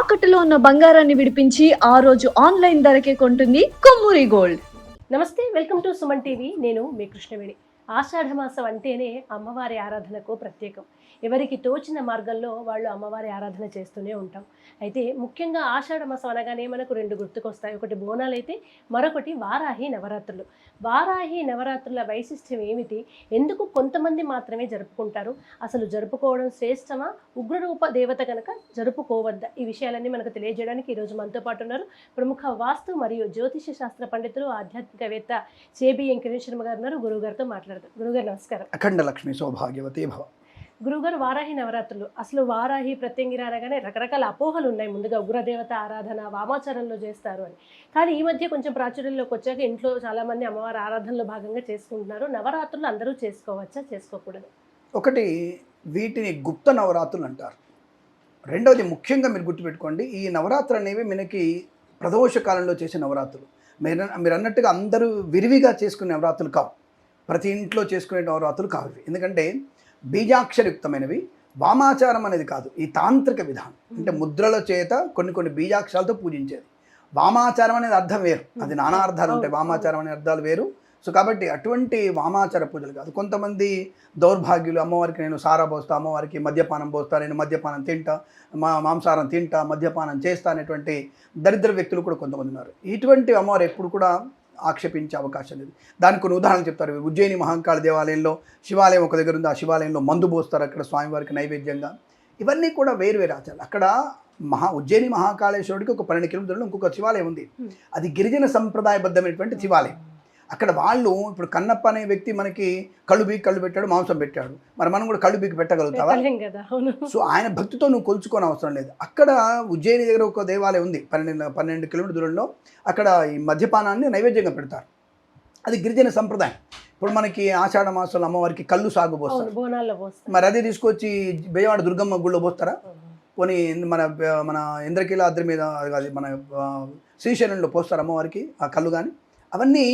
తాకట్టులో ఉన్న బంగారాన్ని విడిపించి ఆ రోజు ఆన్లైన్ ధరకే కొంటుంది కొమ్మూరి గోల్డ్. నమస్తే, వెల్కమ్ టు సుమన్ టీవీ. నేను మీ కృష్ణవేణి. ఆషాఢ మాసం అంటేనే అమ్మవారి ఆరాధనకు ప్రత్యేకం. ఎవరికి తోచిన మార్గంలో వాళ్ళు అమ్మవారి ఆరాధన చేస్తూనే ఉంటాం. అయితే ముఖ్యంగా ఆషాఢ మాసం అనగానే మనకు రెండు గుర్తుకొస్తాయి. ఒకటి బోనాలు అయితే మరొకటి వారాహి నవరాత్రులు. వారాహి నవరాత్రుల వైశిష్ట్యం ఏమిటి? ఎందుకు కొంతమంది మాత్రమే జరుపుకుంటారు? అసలు జరుపుకోవడం శ్రేష్టమా? ఉగ్రరూప దేవత కనుక జరుపుకోవద్దా? ఈ విషయాలన్నీ మనకు తెలియజేయడానికి ఈరోజు మనతో పాటు ఉన్నారు ప్రముఖ వాస్తు మరియు జ్యోతిష శాస్త్ర పండితులు, ఆధ్యాత్మికవేత్త చేబి వెంకటేశ్వర శర్మ గారు ఉన్నారు. గురువుగారితో మాట్లాడదాం. గురుగారు నమస్కారం. అఖండ లక్ష్మి సౌభాగ్యవతి భవ. గురుగారు, వారాహి నవరాత్రులు, అసలు వారాహి ప్రత్యంగిర అనగానే రకరకాల అపోహలు ఉన్నాయి. ముందుగా ఉగ్రదేవత ఆరాధన వామాచారంలో చేస్తారు అని. కానీ ఈ మధ్య కొంచెం ప్రాచుర్యంలోకి వచ్చాక ఇంట్లో చాలామంది అమ్మవారి ఆరాధనలో భాగంగా చేసుకుంటున్నారు. నవరాత్రులు అందరూ చేసుకోవచ్చా, చేసుకోకూడదు? ఒకటి, వీటిని గుప్త నవరాత్రులు అంటారు. రెండవది, ముఖ్యంగా మీరు గుర్తుపెట్టుకోండి, ఈ నవరాత్రులు అనేవి మనకి ప్రదోష కాలంలో చేసే నవరాత్రులు. మీరు అన్నట్టుగా అందరూ విరివిగా చేసుకునే నవరాత్రులు కావు, ప్రతి ఇంట్లో చేసుకునే నవరాత్రులు కావు. ఎందుకంటే బీజాక్షరయుక్తమైనవి. వామాచారం అనేది కాదు, ఈ తాంత్రిక విధానం. అంటే ముద్రల చేత కొన్ని బీజాక్షరాలతో పూజించేది. వామాచారం అనేది అర్థం వేరు, అది నానా అర్థాలు ఉంటాయి. వామాచారం అనే అర్థాలు వేరు. సో కాబట్టి అటువంటి వామాచార పూజలు కాదు. కొంతమంది దౌర్భాగ్యులు, అమ్మవారికి నేను సారా పోస్తా, అమ్మవారికి మద్యపానం పోస్తా, నేను మద్యపానం తింటా, మాంసాహారం తింటా, మద్యపానం చేస్తా అనేటువంటి దరిద్ర వ్యక్తులు కూడా కొంతమంది ఉన్నారు. ఇటువంటి అమ్మవారు ఎప్పుడు కూడా ఆక్షేపించే అవకాశం లేదు. దానికి కొన్ని ఉదాహరణలు చెప్తారు. ఉజ్జయిని మహాంకాళ దేవాలయంలో శివాలయం ఒక దగ్గర ఉంది. ఆ శివాలయంలో మందు పోస్తారు అక్కడ స్వామివారికి నైవేద్యంగా. ఇవన్నీ కూడా వేరు ఆచారాలు. అక్కడ ఉజ్జయిని మహాకాళేశ్వరుడికి ఒక 12 కిలోమీటర్లు ఇంకొక శివాలయం ఉంది. అది గిరిజన సంప్రదాయబద్ధమైనటువంటి శివాలయం. అక్కడ వాళ్ళు ఇప్పుడు కన్నప్ప అనే వ్యక్తి మనకి కళ్ళు పెట్టాడు, మాంసం పెట్టాడు. మరి మనం కూడా కళ్ళు బీకి పెట్టగలుగుతావా? సో ఆయన భక్తితో నువ్వు కొలుచుకోని అవసరం లేదు. అక్కడ ఉజ్జయిని దగ్గర ఒక దేవాలయం ఉంది, 12 కిలోమీటర్ దూరంలో. అక్కడ ఈ మద్యపానాన్ని నైవేద్యంగా పెడతారు. అది గిరిజన సంప్రదాయం. ఇప్పుడు మనకి ఆషాఢ మాసంలో అమ్మవారికి కళ్ళు సాగు పోస్తారు. మరి అదే తీసుకొచ్చి బెజవాడ దుర్గమ్మ గుళ్ళో పోస్తారా? కొన్ని మన ఇంద్రకీలాద్రి మీద, అది మన శ్రీశైలంలో పోస్తారు అమ్మవారికి ఆ కళ్ళు. కానీ అవన్నీ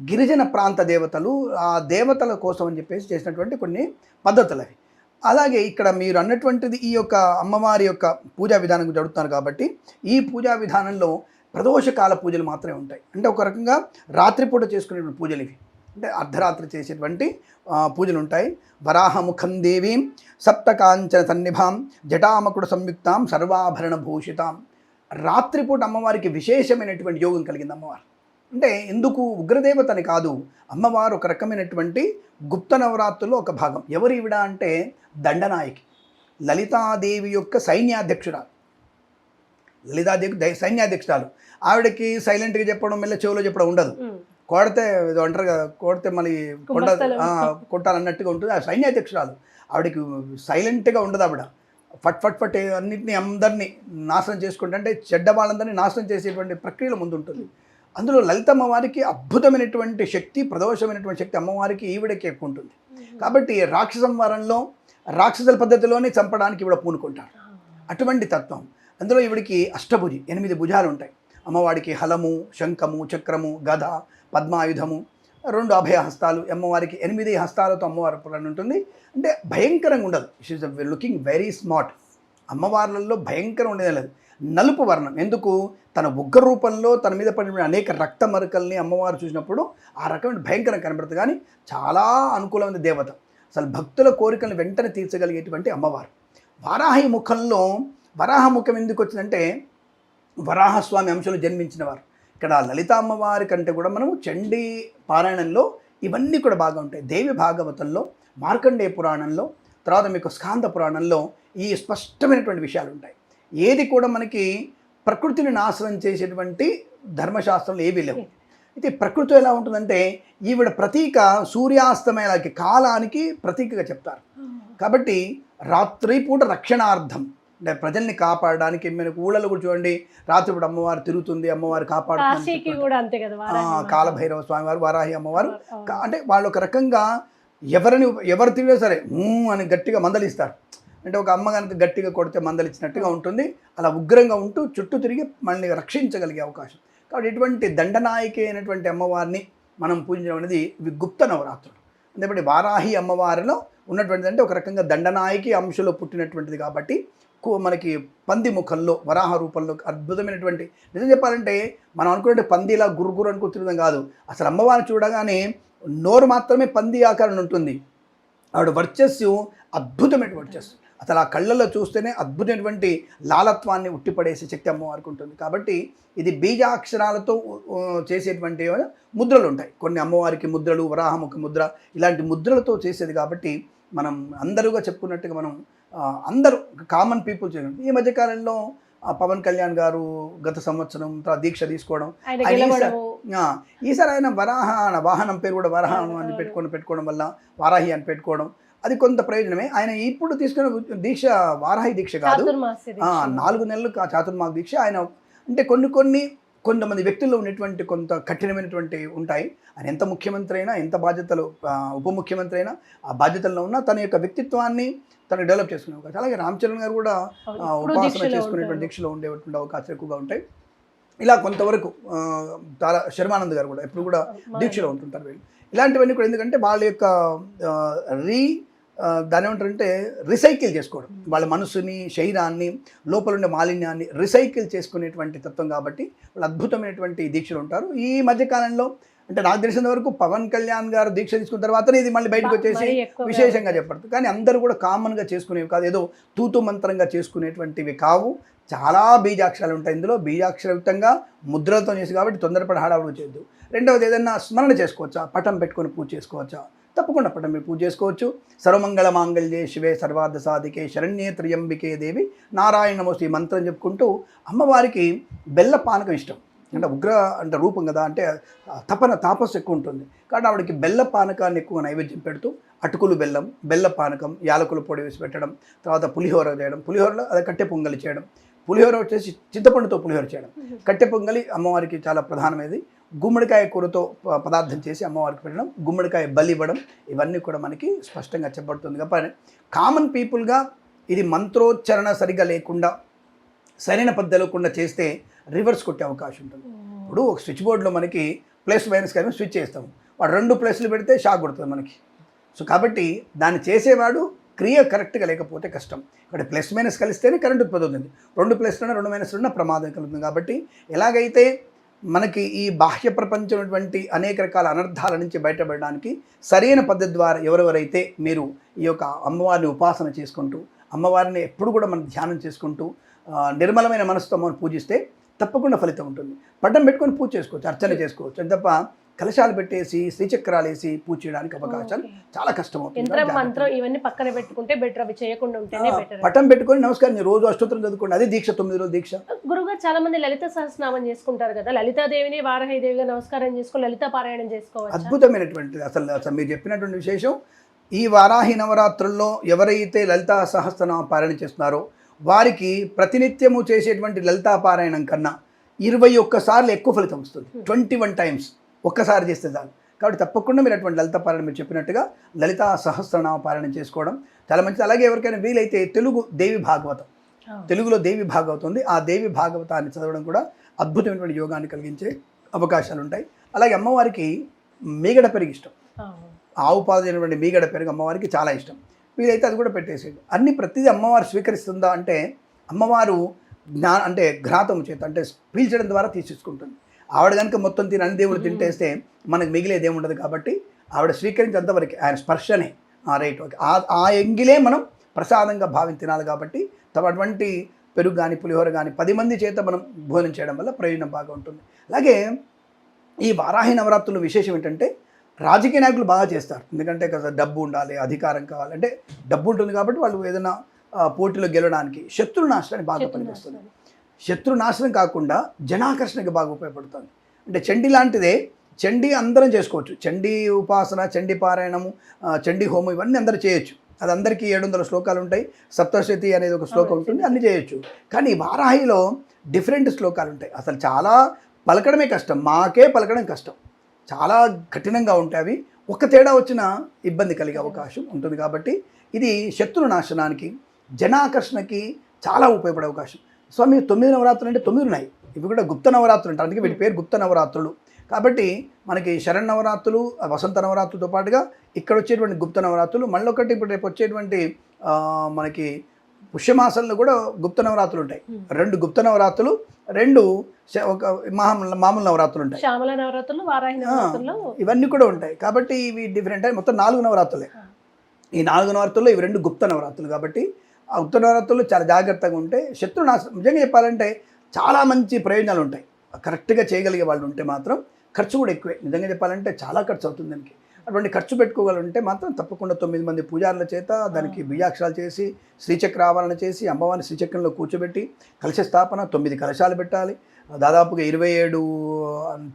గిరిజన ప్రాంత దేవతలు, ఆ దేవతల కోసం అని చెప్పేసి చేసినటువంటి కొన్ని పద్ధతులు అవి. అలాగే ఇక్కడ మీరు అన్నటువంటిది ఈ యొక్క అమ్మవారి యొక్క పూజా విధానం గురించి అడుగుతున్నారు కాబట్టి, ఈ పూజా విధానంలో ప్రదోషకాల పూజలు మాత్రమే ఉంటాయి. అంటే ఒక రకంగా రాత్రిపూట చేసుకునేటువంటి పూజలు ఇవి. అంటే అర్ధరాత్రి చేసేటువంటి పూజలు ఉంటాయి. వరాహముఖం దేవీం సప్తకాంచన సన్నిభాం జటామకుడ సంయుక్తాం సర్వాభరణ భూషితాం. రాత్రిపూట అమ్మవారికి విశేషమైనటువంటి యోగం కలిగింది అమ్మవారు. అంటే ఎందుకు ఉగ్రదేవత అని కాదు, అమ్మవారు ఒక రకమైనటువంటి గుప్త నవరాత్రుల్లో ఒక భాగం. ఎవరు ఈవిడ అంటే దండనాయకి, లలితాదేవి యొక్క సైన్యాధ్యక్షురాలు. లలితాదేవి సైన్యాధ్యక్షురాలు. ఆవిడకి సైలెంట్గా చెప్పడం, మెల్ల చెవులో చెప్పడం ఉండదు. కొడితే అంటారు కదా, కొడితే మళ్ళీ కొట్టాలన్నట్టుగా ఉంటుంది. ఆ సైన్యాధ్యక్షురాలు. ఆవిడకి సైలెంట్గా ఉండదు. ఆవిడ ఫట్ అన్నింటినీ అందరినీ నాశనం చేసుకుంటే, అంటే చెడ్డ వాళ్ళందరినీ నాశనం చేసేటువంటి ప్రక్రియలో ముందు ఉంటుంది. అందులో లలితమ్మ వారికి అద్భుతమైనటువంటి శక్తి, ప్రదోషమైనటువంటి శక్తి అమ్మవారికి ఈవిడకి ఎక్కువ ఉంటుంది. కాబట్టి రాక్షసంవరంలో రాక్షసుల పద్ధతిలోనే చంపడానికి ఈవిడ పూనుకుంటారు. అటువంటి తత్వం. అందులో ఈవిడికి అష్టభుజి, 8 భుజాలు ఉంటాయి. అమ్మవారికి హలము, శంఖము, చక్రము, గద, పద్మాయుధము, 2 అభయహస్తాలు. అమ్మవారికి 8 హస్తాలతో అమ్మవారి పురాణం ఉంటుంది. అంటే భయంకరంగా ఉండదు. She is looking very smart. అమ్మవార్లలో భయంకరం ఉండేది లేదు. నలుపు వర్ణం. ఎందుకు? తన ఉగ్ర రూపంలో తన మీద పడిన అనేక రక్త మరకల్ని అమ్మవారు చూసినప్పుడు ఆ రకమైన భయంకరం కనబడుతుంది. కానీ చాలా అనుకూలమైన దేవత. అసలు భక్తుల కోరికలను వెంటనే తీర్చగలిగేటువంటి అమ్మవారు. వారాహి ముఖంలో, వరాహ ముఖం ఎందుకు వచ్చిందంటే వరాహస్వామి అంశంలో జన్మించిన వారు. ఇక్కడ లలిత అమ్మవారి కంటే కూడా మనము చండీ పారాయణంలో ఇవన్నీ కూడా బాగా ఉంటాయి. దేవి భాగవతంలో, మార్కండేయ పురాణంలో, తర్వాత మీకు స్కాంద పురాణంలో ఈ స్పష్టమైనటువంటి విషయాలు ఉంటాయి. ఏది కూడా మనకి ప్రకృతిని నాశనం చేసేటువంటి ధర్మశాస్త్రంలో ఏవీ లేవు. అయితే ప్రకృతి ఎలా ఉంటుందంటే ఈవిడ ప్రతీక సూర్యాస్తమయాలకి, కాలానికి ప్రతీకగా చెప్తారు. కాబట్టి రాత్రిపూట రక్షణార్థం, అంటే ప్రజల్ని కాపాడడానికి. మనకు ఊళ్ళలో కూడా చూడండి, రాత్రిపూట అమ్మవారు తిరుగుతుంది, అమ్మవారు కాపాడుతుంది. కాలభైరవ స్వామివారు, వారాహి అమ్మవారు. అంటే వాళ్ళు ఒక రకంగా ఎవరు తిరిగినా సరే అని గట్టిగా మందలిస్తారు. అంటే ఒక అమ్మ కనుక గట్టిగా కొడితే మందలిచ్చినట్టుగా ఉంటుంది. అలా ఉగ్రంగా ఉంటూ చుట్టూ తిరిగి మనల్ని రక్షించగలిగే అవకాశం. కాబట్టి ఇటువంటి దండనాయకి అయినటువంటి అమ్మవారిని మనం పూజించడం అనేది ఇవి గుప్త నవరాత్రులు. అంటే వారాహి అమ్మవారిలో ఉన్నటువంటిది అంటే ఒక రకంగా దండనాయకి అంశలో పుట్టినటువంటిది కాబట్టి మనకి పంది ముఖంలో వరాహ రూపంలో అద్భుతమైనటువంటి, నిజం చెప్పాలంటే మనం అనుకున్నట్టు పందిలా గురుగురు అనుకుని తిరగడం కాదు. అసలు అమ్మవారిని చూడగానే నోరు మాత్రమే పంది ఆకారం ఉంటుంది. ఆవిడ వర్చస్సు అద్భుతమైన వర్చస్సు. అసలు ఆ కళ్ళల్లో చూస్తేనే అద్భుతమైనటువంటి లాలత్వాన్ని ఉట్టిపడేసే శక్తి అమ్మవారికి ఉంటుంది. కాబట్టి ఇది బీజాక్షరాలతో చేసేటువంటి ముద్రలు ఉంటాయి. కొన్ని అమ్మవారికి ముద్రలు, వరాహముఖ ముద్ర, ఇలాంటి ముద్రలతో చేసేది. కాబట్టి మనం అందరూగా చెప్పుకున్నట్టుగా మనం అందరూ కామన్ పీపుల్ చేయడం. ఈ మధ్యకాలంలో పవన్ కళ్యాణ్ గారు గత సంవత్సరం దీక్ష తీసుకోవడం, ఈసారి ఆయన వాహనం పేరు కూడా వరాహం అని పెట్టుకోవడం వల్ల వారాహి అని పెట్టుకోవడం అది కొంత ప్రయోజనమే. ఆయన ఇప్పుడు తీసుకున్న దీక్ష వారాహి దీక్ష కాదు, 4 నెలలు చాతుర్మాస దీక్ష. ఆయన అంటే కొంతమంది వ్యక్తుల్లో ఉన్నటువంటి కొంత కఠినమైనటువంటి ఉంటాయి. ఆయన ఎంత ముఖ్యమంత్రి అయినా, ఎంత బాధ్యతలు ఉప ముఖ్యమంత్రి అయినా, ఆ బాధ్యతల్లో ఉన్న తన యొక్క వ్యక్తిత్వాన్ని తను డెవలప్ చేసుకునే అవకాశం. అలాగే రామ్ చరణ్ గారు కూడా ఉపాసన చేసుకునేటువంటి దీక్షలో ఉండేటువంటి అవకాశాలు ఎక్కువగా ఉంటాయి. ఇలా కొంతవరకు శర్మానంద్ గారు కూడా ఎప్పుడు కూడా దీక్షలో ఉంటుంటారు వీళ్ళు. ఇలాంటివన్నీ కూడా ఎందుకంటే వాళ్ళ యొక్క దాని ఏమంటారంటే రీసైకిల్ చేసుకోవడం, వాళ్ళ మనసుని, శరీరాన్ని, లోపల ఉండే మాలిన్యాన్ని రీసైకిల్ చేసుకునేటువంటి తత్వం. కాబట్టి వాళ్ళు అద్భుతమైనటువంటి దీక్షలు ఉంటారు. ఈ మధ్యకాలంలో అంటే నాకు తెలిసిన వరకు పవన్ కళ్యాణ్ గారు దీక్ష తీసుకున్న తర్వాతనే ఇది మళ్ళీ బయటకు వచ్చేసి విశేషంగా చెప్పబడుతుంది. కానీ అందరూ కూడా కామన్గా చేసుకునేవి కాదు, ఏదో తూతు మంత్రంగా చేసుకునేటువంటివి కావు. చాలా బీజాక్షరాలు ఉంటాయి ఇందులో. బీజాక్షరయుక్తంగా ముద్రలతో చేసి కాబట్టి తొందరపడి హడావుడు చేయొద్దు. రెండవది ఏదైనా స్మరణ చేసుకోవచ్చా, పటం పెట్టుకొని పూజ చేసుకోవచ్చా? తప్పకుండా పటం మీరు పూజ చేసుకోవచ్చు. సర్వమంగళ మాంగళ్యే శివే సర్వార్థ సాధికే శరణ్యే త్ర్యంబికే దేవి నారాయణ నమోస్తు ఈ మంత్రం చెప్పుకుంటూ అమ్మవారికి బెల్ల పానకం ఇష్టం. అంటే ఉగ్ర అంటే రూపం కదా, అంటే తాపస్సు ఎక్కువ ఉంటుంది. కాబట్టి ఆవిడకి బెల్ల పానకాన్ని ఎక్కువ నైవేద్యం పెడుతూ అటుకులు బెల్లం, బెల్ల పానకం, యాలకుల పొడి వేసి పెట్టడం, తర్వాత పులిహోర చేయడం, పులిహోరలో అదే కట్టె పొంగలి చేయడం, పులిహోర వచ్చేసి చింతపండుతో పులిహోర చేయడం, కట్టె పొంగలి అమ్మవారికి చాలా ప్రధానమైనది. గుమ్మడికాయ కూరతో పదార్థం చేసి అమ్మవారికి పెట్టడం, గుమ్మడికాయ బలి ఇవ్వడం, ఇవన్నీ కూడా మనకి స్పష్టంగా చెప్పబడుతుంది. కాబట్టి కామన్ పీపుల్గా ఇది మంత్రోచ్చరణ సరిగా లేకుండా, సరైన పద్ధతి లేకుండా చేస్తే రివర్స్ కొట్టే అవకాశం ఉంటుంది. ఇప్పుడు ఒక స్విచ్ బోర్డులో మనకి ప్లస్ మైనస్ కలిపి స్విచ్ చేస్తాము, వాడు 2 ప్లస్లు పెడితే షాక్ కొడుతుంది మనకి. సో కాబట్టి దాన్ని చేసేవాడు క్రియ కరెక్ట్గా లేకపోతే కష్టం. ఇక్కడ ప్లస్ మైనస్ కలిస్తేనే కరెంట్ ఉత్పత్తి అవుతుంది. 2 ప్లస్లున్నా 2 మైనస్లున్నా ప్రమాదం కలుగుతుంది. కాబట్టి ఎలాగైతే మనకి ఈ బాహ్య ప్రపంచం అనేక రకాల అనర్థాల నుంచి బయటపడడానికి సరైన పద్ధతి ద్వారా ఎవరెవరైతే మీరు ఈ యొక్క అమ్మవారిని ఉపాసన చేసుకుంటూ, అమ్మవారిని ఎప్పుడు కూడా మనం ధ్యానం చేసుకుంటూ నిర్మలమైన మనసుతో మనం పూజిస్తే తప్పకుండా ఫలితం ఉంటుంది. పట్టం పెట్టుకొని పూజ చేసుకోవచ్చు, అర్చన చేసుకోవచ్చు. అని తప్ప కలశాలు పెట్టేసి శ్రీచక్రాలు వేసి పూజ చేయడానికి అవకాశాలు చాలా కష్టమవుతుంది. ఇవన్నీ పక్కన పెట్టుకుంటే బెటర్, అవి చేయకుండా ఉంటేనే బెటర్. పట్టం పెట్టుకొని నమస్కారం రోజు అష్టోత్తరం చదువుకోండి, అదే దీక్ష, 9 రోజుల దీక్ష. గురుగారు చాలా మంది లలిత సహస్రనామం చేసుకుంటారు కదా, లలితాదేవిని వారాహిదేవిగా నమస్కారం చేసుకొని లలిత పారాయణం చేసుకోవచ్చు. అద్భుతమైనటువంటిది. అసలు మీరు చెప్పినటువంటి విశేషం, ఈ వారాహి నవరాత్రుల్లో ఎవరైతే లలితా సహస్రనామ పారాయణ చేస్తున్నారో వారికి ప్రతినిత్యము చేసేటువంటి లలితా పారాయణం కన్నా 21 సార్లు ఎక్కువ ఫలితం వస్తుంది. 21 టైమ్స్ ఒక్కసారి చేస్తే చాలు. కాబట్టి తప్పకుండా మీరు అటువంటి లలిత పారాయణ మీరు చెప్పినట్టుగా లలితా సహస్రనామ పారాయణం చేసుకోవడం చాలా మంచిది. అలాగే ఎవరికైనా వీలైతే తెలుగు దేవి భాగవతం, తెలుగులో దేవి భాగవతం ఉంది, ఆ దేవి భాగవతాన్ని చదవడం కూడా అద్భుతమైనటువంటి యోగాన్ని కలిగించే అవకాశాలు ఉంటాయి. అలాగే అమ్మవారికి మీగడ పెరుగు ఇష్టం, ఆవు పాలు అయినటువంటి మీగడ పెరుగు అమ్మవారికి చాలా ఇష్టం. వీలైతే అది కూడా పెట్టేసేది. ప్రతిదీ అమ్మవారు స్వీకరిస్తుందా అంటే అమ్మవారు అంటే ఘ్రాతము చేత అంటే పీల్చడం ద్వారా తీసేసుకుంటుంది. ఆవిడ కనుక మొత్తం తిని అన్ని దేవుడు తింటేస్తే మనకు మిగిలేది ఏముండదు. కాబట్టి ఆవిడ స్వీకరించేంతవరకు ఆయన స్పర్శనే రైట్, ఆ ఎంగిలే మనం ప్రసాదంగా భావించి తినాలి. కాబట్టి అటువంటి పెరుగు కానీ పులిహోర కానీ 10 మంది చేత మనం భోజనం చేయడం వల్ల ప్రయోజనం బాగా ఉంటుంది. అలాగే ఈ వారాహి నవరాత్రుల విశేషం ఏంటంటే రాజకీయ నాయకులు బాగా చేస్తారు. ఎందుకంటే డబ్బు ఉండాలి, అధికారం కావాలి, అంటే డబ్బు ఉంటుంది కాబట్టి వాళ్ళు ఏదైనా పోటీలో గెలవడానికి శత్రు నాశనానికి బాగా పనిచేస్తుంది. శత్రు నాశనం కాకుండా జనాకర్షణకి బాగా ఉపయోగపడుతుంది. అంటే చండీ లాంటిదే, చండీ అందరం చేసుకోవచ్చు. చండీ ఉపాసన, చండీ పారాయణము, చండీ హోమం ఇవన్నీ అందరూ చేయొచ్చు. అది అందరికీ 700 శ్లోకాలు ఉంటాయి. సప్తశతి అనేది ఒక శ్లోకం ఉంటుంది, అన్నీ చేయొచ్చు. కానీ వారాహిలో డిఫరెంట్ శ్లోకాలు ఉంటాయి. అసలు చాలా పలకడమే కష్టం, మాకే పలకడం కష్టం, చాలా కఠినంగా ఉంటాయి. అవి ఒక్క తేడా వచ్చినా ఇబ్బంది కలిగే అవకాశం ఉంటుంది. కాబట్టి ఇది శత్రు నాశనానికి, జనాకర్షణకి చాలా ఉపయోగపడే అవకాశం. స్వామి 9 నవరాత్రులు అంటే 9 ఉన్నాయి. ఇవి కూడా గుప్త నవరాత్రులు అంటారు, అందుకే వీటి పేరు గుప్త నవరాత్రులు. కాబట్టి మనకి శరన్నవరాత్రులు, వసంత నవరాత్రులతో పాటుగా ఇక్కడ వచ్చేటువంటి గుప్త నవరాత్రులు, మళ్ళొకటి ఇప్పుడు రేపు వచ్చేటువంటి మనకి పుష్యమాసంలో కూడా గుప్త నవరాత్రులు ఉంటాయి. 2 గుప్త నవరాత్రులు, 2 ఒక మామూలు నవరాత్రులు ఉంటాయి. శ్యామల నవరాత్రులు, వారాహి నవరాత్రులు ఇవన్నీ కూడా ఉంటాయి. కాబట్టి ఇవి డిఫరెంట్ అయి మొత్తం 4 నవరాత్రులే. ఈ 4 నవరాత్రుల్లో ఇవి 2 గుప్త నవరాత్రులు. కాబట్టి ఆ గుప్త నవరాత్రులు చాలా జాగ్రత్తగా ఉంటే శత్రునాశనం. నిజంగా చెప్పాలంటే చాలా మంచి ప్రయోజనాలు ఉంటాయి. కరెక్ట్గా చేయగలిగే వాళ్ళు ఉంటే మాత్రం ఖర్చు కూడా ఎక్కువే. నిజంగా చెప్పాలంటే చాలా ఖర్చు అవుతుంది దానికి. అటువంటి ఖర్చు పెట్టుకోగలంటే మాత్రం తప్పకుండా 9 మంది పూజారుల చేత దానికి బీజాక్షరాలు చేసి శ్రీచక్ర ఆవరణ చేసి అమ్మవారిని శ్రీచక్రంలో కూర్చోబెట్టి కలశ స్థాపన 9 కలశాలు పెట్టాలి. దాదాపుగా 27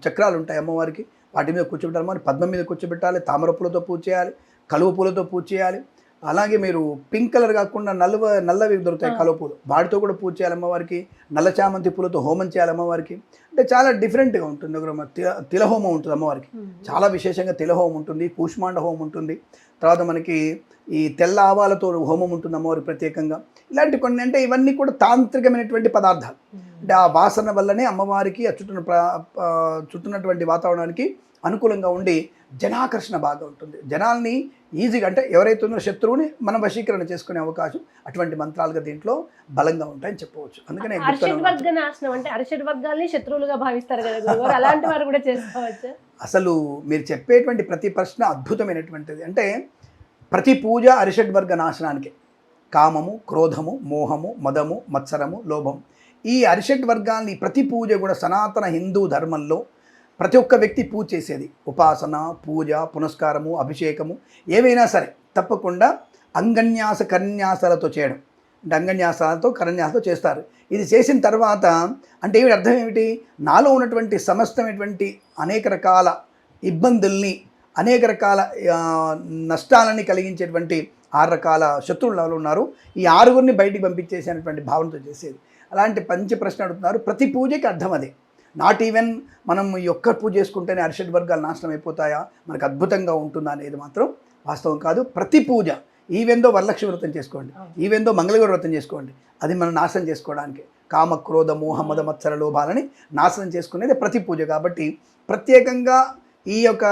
చక్రాలు ఉంటాయి అమ్మవారికి. వాటి మీద కూర్చోబెట్టాలి. మరి పద్మం మీద కూర్చోబెట్టాలి. తామర పూలతో పూజ చేయాలి, కలువ పూలతో పూజ చేయాలి. అలాగే మీరు పింక్ కలర్ కాకుండా నల్లవి దొరుకుతాయి కలువ పూలు, వాటితో కూడా పూజ చేయాలి అమ్మవారికి. నల్ల చామంతి పూలతో హోమం చేయాలి అమ్మవారికి. అంటే చాలా డిఫరెంట్గా ఉంటుంది. తిలహోమం ఉంటుంది అమ్మవారికి, చాలా విశేషంగా తిలహోమం ఉంటుంది, కూష్మాండ హోమం ఉంటుంది. తర్వాత మనకి ఈ తెల్ల ఆవాలతో హోమం ఉంటుంది అమ్మవారికి ప్రత్యేకంగా. ఇలాంటి కొన్ని అంటే ఇవన్నీ కూడా తాంత్రికమైనటువంటి పదార్థాలు. అంటే ఆ వాసన వల్లనే అమ్మవారికి చుట్టున్నటువంటి వాతావరణానికి అనుకూలంగా ఉండి జనాకర్షణ బాగా ఉంటుంది. జనాల్ని ఈజీగా అంటే ఎవరైతే ఉన్నారో శత్రువుని మనం వశీకరణ చేసుకునే అవకాశం అటువంటి మంత్రాలుగా దీంట్లో బలంగా ఉంటాయని చెప్పవచ్చు. అందుకనే అరిషడ్వర్గ నాశనం అంటే అరిషడ్వర్గాల్ని శత్రువులుగా భావిస్తారు కదా గురుగారు, అలాంటి వారు కూడా చేసుకోవచ్చు. అసలు మీరు చెప్పేటువంటి ప్రతి ప్రశ్న అద్భుతమైనటువంటిది. అంటే ప్రతి పూజ అరిషడ్వర్గ నాశనానికి. కామము, క్రోధము, మోహము, మదము, మత్సరము, లోభం, ఈ అరిషడ్వర్గాల్ని ప్రతి పూజ కూడా సనాతన హిందూ ధర్మంలో ప్రతి ఒక్క వ్యక్తి పూజ చేసేది. ఉపాసన, పూజ, పునస్కారము, అభిషేకము ఏవైనా సరే తప్పకుండా అంగన్యాస కన్యాసాలతో చేయడం. అంటే అంగన్యాసాలతో కరన్యాసాలతో చేస్తారు. ఇది చేసిన తర్వాత అంటే ఏమిటి అర్థం ఏమిటి? నాలో ఉన్నటువంటి సమస్తమైనటువంటి అనేక రకాల ఇబ్బందుల్ని, అనేక రకాల నష్టాలని కలిగించేటువంటి 6 రకాల శత్రువులు ఉన్నారు. ఈ 6గురిని బయటికి పంపించేసేటువంటి భావనతో చేసేది. అలాంటి పంచి ప్రశ్న అడుగుతున్నారు. ప్రతి పూజకి అర్థం అదే. నాట్ ఈవెన్ మనం ఈ ఒక్క పూజ చేసుకుంటేనే అరిషడ్ వర్గాలు నాశనం అయిపోతాయా, మనకు అద్భుతంగా ఉంటుందా అనేది మాత్రం వాస్తవం కాదు. ప్రతి పూజ ఈవెందో వరలక్ష్మి వ్రతం చేసుకోండి, ఈవెందో మంగళగౌరి వ్రతం చేసుకోండి, అది మనం నాశనం చేసుకోవడానికి. కామ, క్రోధ, మోహ, మద, మత్సర, లోభాలని నాశనం చేసుకునేది ప్రతి పూజ. కాబట్టి ప్రత్యేకంగా ఈ యొక్క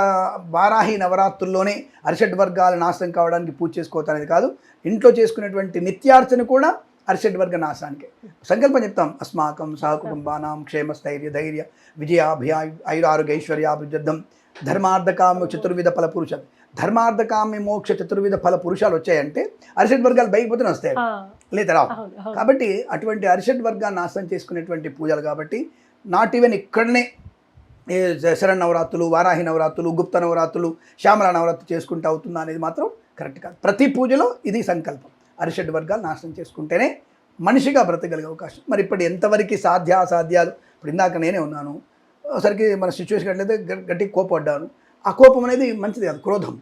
వారాహి నవరాత్రుల్లోనే అరిషడ్ వర్గాల నాశనం కావడానికి పూజ చేసుకోవటం అనేది కాదు. ఇంట్లో చేసుకునేటువంటి నిత్యార్చన కూడా అరిషడ్ వర్గ నాశానికి సంకల్పం చెప్తాం. అస్మాకం సహకుటుంబానాం క్షేమస్థైర్య ధైర్య విజయాభ్యాయురారోగ్య ఐశ్వర్యాభివృద్ధం ధర్మార్థకామ్య చతుర్విధ ఫల పురుష. ధర్మార్థకామ్య మోక్ష చతుర్విధ ఫల పురుషాలు వచ్చాయంటే అరిషడ్ వర్గాలు బయటపోతే వస్తాయి, లేదా రావు. కాబట్టి అటువంటి అరిషడ్ వర్గాన్ని నాశనం చేసుకునేటువంటి పూజలు. కాబట్టి నాట్ ఈవెన్ ఇక్కడనే శరణ్ నవరాత్రులు, వారాహి నవరాత్రులు, గుప్త నవరాత్రులు, శ్యామల నవరాత్రులు చేసుకుంటూ అవుతుందా అనేది మాత్రం కరెక్ట్ కాదు. ప్రతి పూజలో ఇది సంకల్పం. అరిషడ్ వర్గాలు నాశనం చేసుకుంటేనే మనిషిగా బ్రతకగలిగే అవకాశం. మరి ఇప్పుడు ఎంతవరకు సాధ్యాసాధ్యాలు, ఇప్పుడు ఇందాక నేనే ఉన్నాను, సరికి మన సిచ్యువేషన్ అట్లయితే గట్టిగా కోపడ్డాను. ఆ కోపం అనేది మంచిది కాదు. క్రోధం,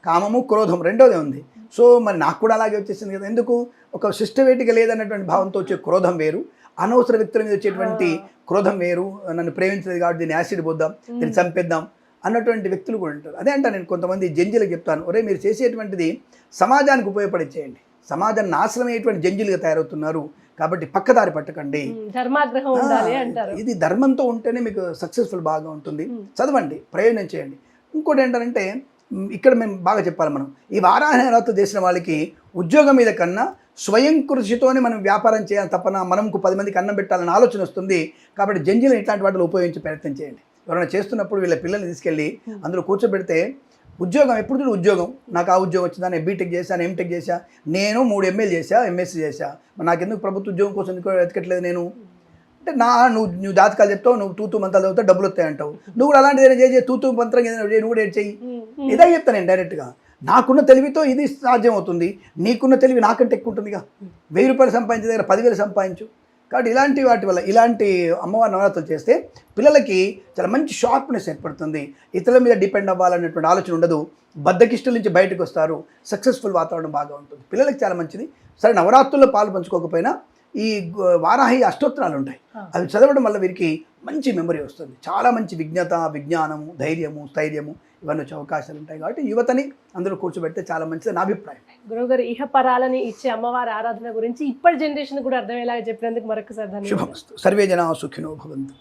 కామము, క్రోధం రెండోదే ఉంది. సో మరి నాకు కూడా అలాగే వచ్చేసింది కదా. ఎందుకు? ఒక సిస్టమేటిక్గా లేదన్నటువంటి భావంతో వచ్చే క్రోధం వేరు, అనవసర వ్యక్తుల మీద వచ్చేటువంటి క్రోధం వేరు. నన్ను ప్రేమించలేదు కాబట్టి దీన్ని యాసిడ్ పోద్దాం, దీన్ని చంపేద్దాం అన్నటువంటి వ్యక్తులు కూడా ఉంటారు. అదే అంట నేను కొంతమంది జంజీలకు చెప్తాను, ఒరే మీరు చేసేటువంటిది సమాజానికి ఉపయోగపడిచేయండి. సమాజాన్ని నాశనం అయ్యేటువంటి జంజీలుగా తయారవుతున్నారు, కాబట్టి పక్కదారి పట్టకండి. ధర్మాగ్రహం ఉండాలి అంటారు. ఇది ధర్మంతో ఉంటేనే మీకు సక్సెస్ఫుల్ బాగా ఉంటుంది. చదవండి, ప్రయోజనం చేయండి. ఇంకోటి ఏంటంటే ఇక్కడ మేము బాగా చెప్పాలి, మనం ఈ వారాహి నవరాత్రులు చేసిన వాళ్ళకి ఉద్యోగం మీద కన్నా స్వయం కృషితోనే మనం వ్యాపారం చేయాలి తప్పన మనకు 10 మందికి అన్నం పెట్టాలని ఆలోచన వస్తుంది. కాబట్టి జంజీలను ఇట్లాంటి వాటిలో ఉపయోగించే ప్రయత్నం చేయండి. ఎవరైనా చేస్తున్నప్పుడు వీళ్ళ పిల్లల్ని తీసుకెళ్ళి అందులో కూర్చోబెడితే, ఉద్యోగం ఎప్పుడు చూడు ఉద్యోగం, నాకు ఆ ఉద్యోగం వచ్చిందా, నేను బీటెక్ చేశాను, ఎంటెక్ చేశా, నేను 3 MA చేశా, MSc చేశా, మరి నాకెందుకు ప్రభుత్వ ఉద్యోగం కోసం ఎందుకు వెతకట్లేదు నేను అంటే, నువ్వు జాతకాలు చెప్తావు, నువ్వు తూతూ మంత్రాలు చదువుతావు, డబ్బులు వస్తాయి అంటావు, నువ్వు కూడా అలాంటిది చేసి తూతూ మంత్రం నువ్వు కూడా ఏం చెయ్యి. ఇదే చెప్తాను నేను డైరెక్ట్గా. నాకున్న తెలివితో ఇది సాధ్యం అవుతుంది, నీకున్న తెలివి నాకంటే ఎక్కువ ఉంటుందిగా. 1000 రూపాయలు సంపాదించే దగ్గర 10,000 సంపాదించు. కాబట్టి ఇలాంటి వాటి వల్ల, ఇలాంటి అమ్మవారి నవరాత్రులు చేస్తే పిల్లలకి చాలా మంచి షార్ప్నెస్ ఏర్పడుతుంది. ఇతరుల మీద డిపెండ్ అవ్వాలనేటువంటి ఆలోచన ఉండదు. బద్ధకిష్టుల నుంచి బయటకు వస్తారు. సక్సెస్ఫుల్ వాతావరణం బాగా ఉంటుంది. పిల్లలకి చాలా మంచిది. సరే, నవరాత్రుల్లో పాలు పంచుకోకపోయినా ఈ వారాహి అష్టోత్తరాలు ఉంటాయి, అవి చదవడం వల్ల వీరికి మంచి మెమరీ వస్తుంది. చాలా మంచి విజ్ఞత, విజ్ఞానము, ధైర్యము, స్థైర్యము ఇవన్నీ వచ్చే అవకాశాలు ఉంటాయి. కాబట్టి యువతని అందులో కూర్చోబెడితే చాలా మంచిది నా అభిప్రాయం. గురువుగారు, ఇహపరాలని ఇచ్చే అమ్మవారి ఆరాధన గురించి ఇప్పటి జనరేషన్ కూడా అర్థమయ్యేలాగా చెప్పినందుకు మరొకసారి ధన్యవాదాలు. శుభమస్తు. సర్వే జనా సుఖినో భవంతు.